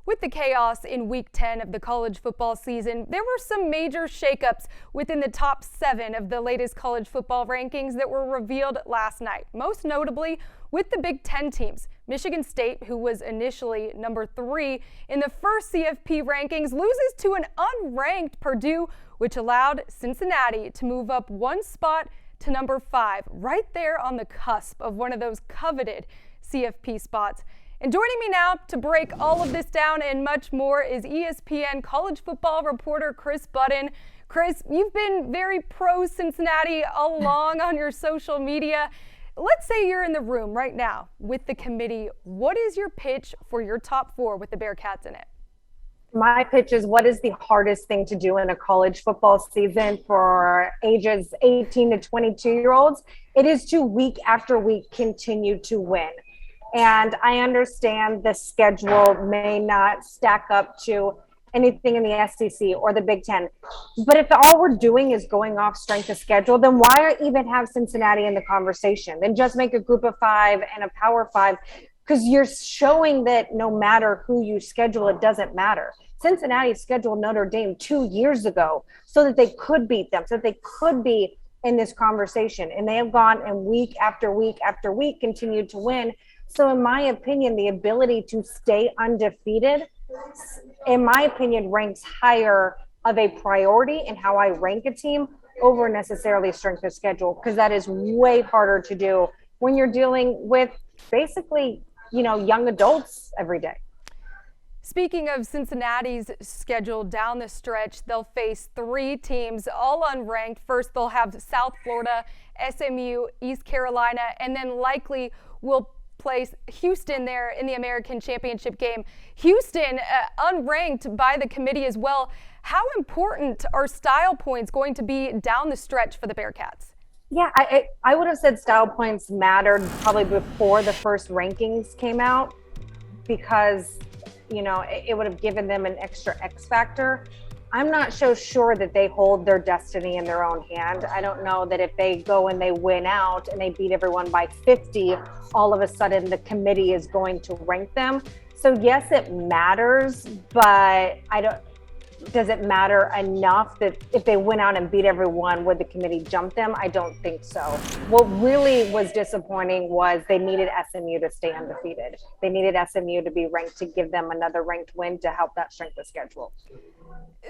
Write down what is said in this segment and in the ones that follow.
With the chaos in Week 10 of the college football season, there were some major shakeups within the top 7 of the latest college football rankings that were revealed last night. Most notably with the Big Ten teams. Michigan State, who was initially number 3 in the first CFP rankings, loses to an unranked Purdue, which allowed Cincinnati to move up one spot to number 5, right there on the cusp of one of those coveted CFP spots. And joining me now to break all of this down and much more is ESPN college football reporter Kris Budden. Kris, you've been very pro Cincinnati all along on your social media. Let's say you're in the room right now with the committee. What is your pitch for your top 4 with the Bearcats in it? My pitch is, what is the hardest thing to do in a college football season for ages 18 to 22-year-olds? It is to week after week continue to win. And I understand the schedule may not stack up to anything in the SEC or the Big Ten. But if all we're doing is going off strength of schedule, then why even have Cincinnati in the conversation? Then just make a group of 5 and a power 5, because you're showing that no matter who you schedule, it doesn't matter. Cincinnati scheduled Notre Dame 2 years ago so that they could beat them, so that they could be in this conversation. And they have gone and week after week after week continued to win. So in my opinion, the ability to stay undefeated, in my opinion, ranks higher of a priority in how I rank a team over necessarily strength of schedule, because that is way harder to do when you're dealing with basically, young adults every day. Speaking of Cincinnati's schedule down the stretch, they'll face 3 teams, all unranked. First, they'll have South Florida, SMU, East Carolina, and then likely will place Houston there in the American Championship game. Houston, unranked by the committee as well. How important are style points going to be down the stretch for the Bearcats? Yeah, I would have said style points mattered probably before the first rankings came out, because, it would have given them an extra X factor. I'm not so sure that they hold their destiny in their own hand. I don't know that if they go and they win out and they beat everyone by 50, all of a sudden the committee is going to rank them. So yes, it matters, but does it matter enough that if they went out and beat everyone, would the committee jump them? I don't think so. What really was disappointing was they needed SMU to stay undefeated. They needed SMU to be ranked to give them another ranked win to help that strength of schedule.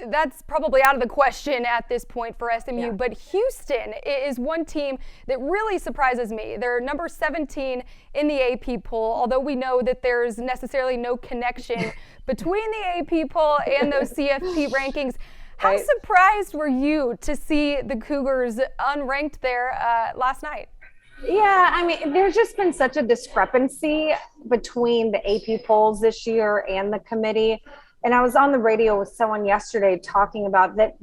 That's probably out of the question at this point for SMU, Yeah. But Houston is one team that really surprises me. They're number 17 in the AP poll, although we know that there's necessarily no connection between the AP poll and those CFP rankings. How surprised were you to see the Cougars unranked there last night? Yeah, there's just been such a discrepancy between the AP polls this year and the committee. And I was on the radio with someone yesterday talking about that.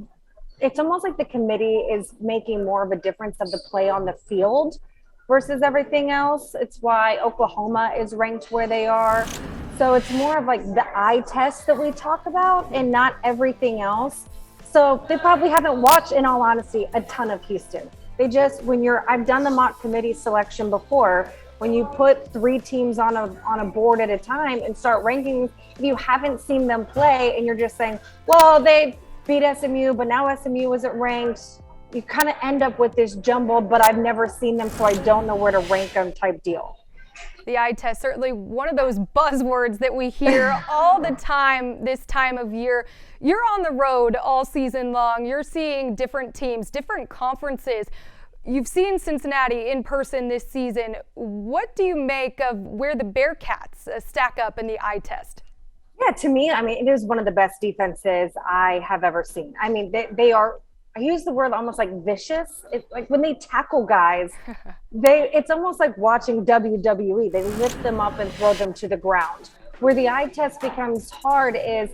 It's almost like the committee is making more of a difference of the play on the field versus everything else. It's why Oklahoma is ranked where they are. So it's more of like the eye test that we talk about and not everything else. So they probably haven't watched, in all honesty, a ton of Houston. They just, I've done the mock committee selection before. When you put 3 teams on a board at a time and start ranking, if you haven't seen them play and you're just saying, well, they beat SMU, but now SMU isn't ranked, you kind of end up with this jumbled, but I've never seen them, so I don't know where to rank them type deal. The eye test, certainly one of those buzzwords that we hear all the time this time of year. You're on the road all season long. You're seeing different teams, different conferences. You've seen Cincinnati in person this season. What do you make of where the Bearcats stack up in the eye test? Yeah, to me, it is one of the best defenses I have ever seen. They are, I use the word almost like vicious. It's like when they tackle guys, it's almost like watching WWE. They lift them up and throw them to the ground. Where the eye test becomes hard is,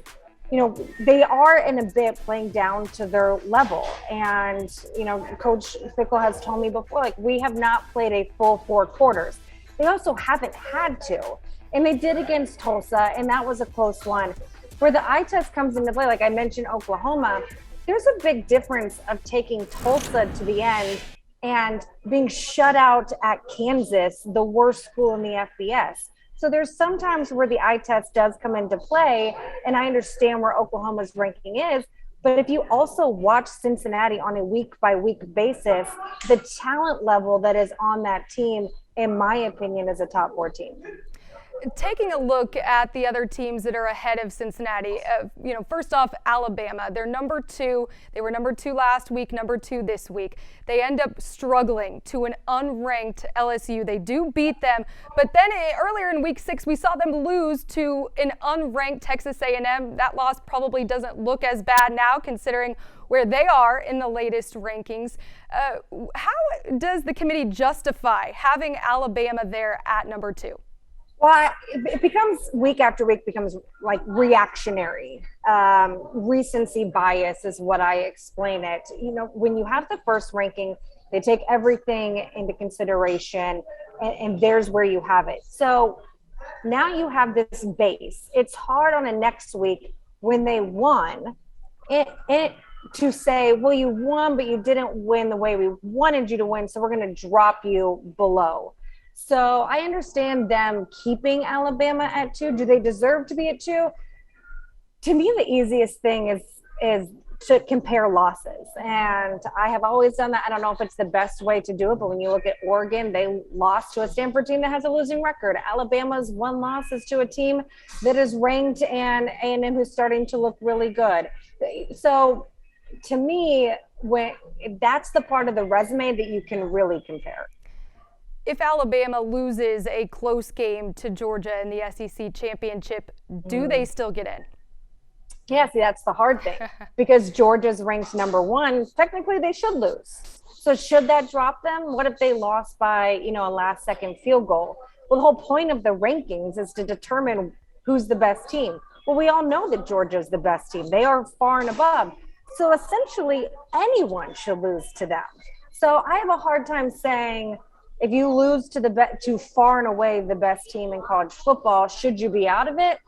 they are in a bit playing down to their level. And, Coach Fickle has told me before, we have not played a full 4 quarters. They also haven't had to. And they did against Tulsa, and that was a close one. Where the eye test comes into play, like I mentioned Oklahoma, there's a big difference of taking Tulsa to the end and being shut out at Kansas, the worst school in the FBS. So there's sometimes where the eye test does come into play, and I understand where Oklahoma's ranking is. But if you also watch Cincinnati on a week by week basis, the talent level that is on that team, in my opinion, is a top 4 team. Taking a look at the other teams that are ahead of Cincinnati, first off, Alabama. They're number 2. They were number 2 last week, number 2 this week. They end up struggling to an unranked LSU. They do beat them, but then earlier in week 6, we saw them lose to an unranked Texas A&M. That loss probably doesn't look as bad now, considering where they are in the latest rankings. How does the committee justify having Alabama there at number 2? Well, it becomes week after week becomes like reactionary. Recency bias is what I explain it. When you have the first ranking, they take everything into consideration, and there's where you have it. So now you have this base. It's hard on a next week when they won it to say, well, you won, but you didn't win the way we wanted you to win, so we're going to drop you below. So I understand them keeping Alabama at 2. Do they deserve to be at 2? To me, the easiest thing is to compare losses. And I have always done that. I don't know if it's the best way to do it, but when you look at Oregon, they lost to a Stanford team that has a losing record. Alabama's one loss is to a team that is ranked and A&M who's starting to look really good. So to me, that's the part of the resume that you can really compare. If Alabama loses a close game to Georgia in the SEC championship, do they still get in? Yeah, see, that's the hard thing because Georgia's ranked number 1. Technically, they should lose. So should that drop them? What if they lost by, a last-second field goal? Well, the whole point of the rankings is to determine who's the best team. Well, we all know that Georgia's the best team. They are far and above. So essentially, anyone should lose to them. So I have a hard time saying, if you lose to far and away the best team in college football, should you be out of it?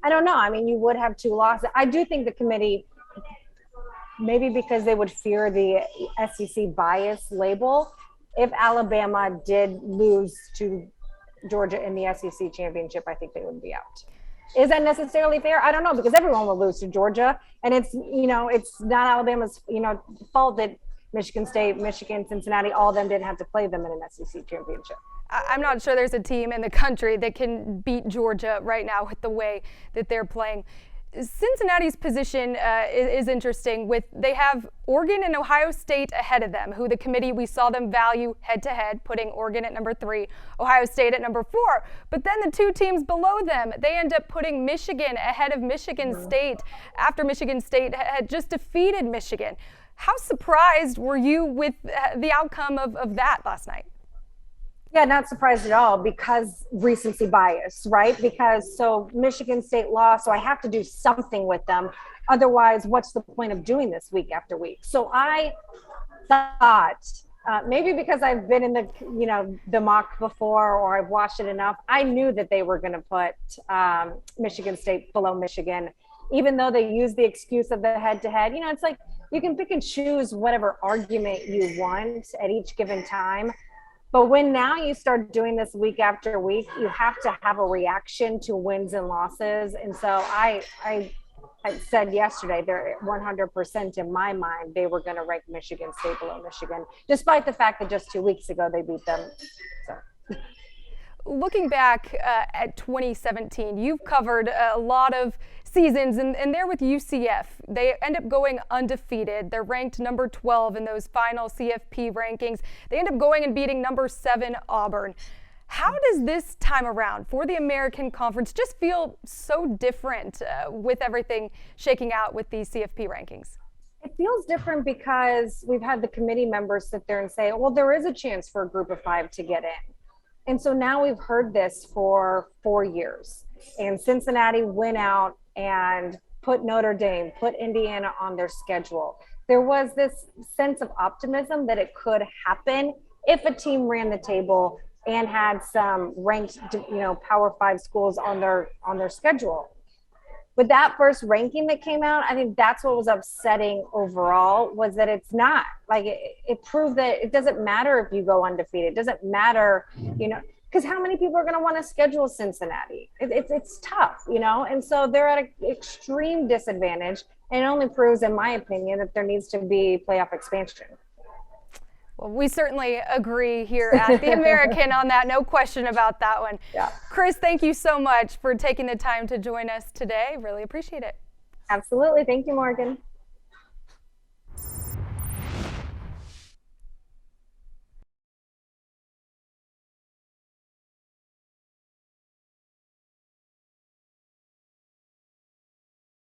I don't know. I mean, you would have 2 losses. I do think the committee, maybe because they would fear the SEC bias label, if Alabama did lose to Georgia in the SEC championship, I think they would be out. Is that necessarily fair? I don't know, because everyone will lose to Georgia, and it's not Alabama's fault that Michigan State, Michigan, Cincinnati, all of them didn't have to play them in an SEC championship. I'm not sure there's a team in the country that can beat Georgia right now with the way that they're playing. Cincinnati's position is interesting. They have Oregon and Ohio State ahead of them, who the committee, we saw them value head-to-head, putting Oregon at number 3, Ohio State at number 4. But then the 2 teams below them, they end up putting Michigan ahead of Michigan State after Michigan State had just defeated Michigan. How surprised were you with the outcome of that last night? Yeah, not surprised at all, because recency bias, right? Because so Michigan State lost, so I have to do something with them. Otherwise, what's the point of doing this week after week? So I thought, maybe because I've been in the mock before, or I've watched it enough, I knew that they were going to put Michigan State below Michigan, even though they use the excuse of the head-to-head. It's like you can pick and choose whatever argument you want at each given time. But when now you start doing this week after week, you have to have a reaction to wins and losses. And so I said yesterday, they're 100% in my mind, they were going to rank Michigan State below Michigan, despite the fact that just 2 weeks ago they beat them. So. Looking back at 2017, you've covered a lot of seasons, and they're with UCF. They end up going undefeated. They're ranked number 12 in those final CFP rankings. They end up going and beating number 7 Auburn. How does this time around for the American Conference just feel so different with everything shaking out with these CFP rankings? It feels different because we've had the committee members sit there and say, well, there is a chance for a group of 5 to get in. And so now we've heard this for 4 years. And Cincinnati went out and put Notre Dame, put Indiana on their schedule. There was this sense of optimism that it could happen if a team ran the table and had some ranked, Power 5 schools on their schedule. With that first ranking that came out, I think that's what was upsetting overall, was that it's not. Like, it proved that it doesn't matter if you go undefeated. It doesn't matter, because because how many people are going to want to schedule Cincinnati? It's tough, you know, and so they're at an extreme disadvantage. And it only proves, in my opinion, that there needs to be playoff expansion. Well, we certainly agree here at the American on that. No question about that one. Yeah. Kris, thank you so much for taking the time to join us today. Really appreciate it. Absolutely. Thank you, Morgan.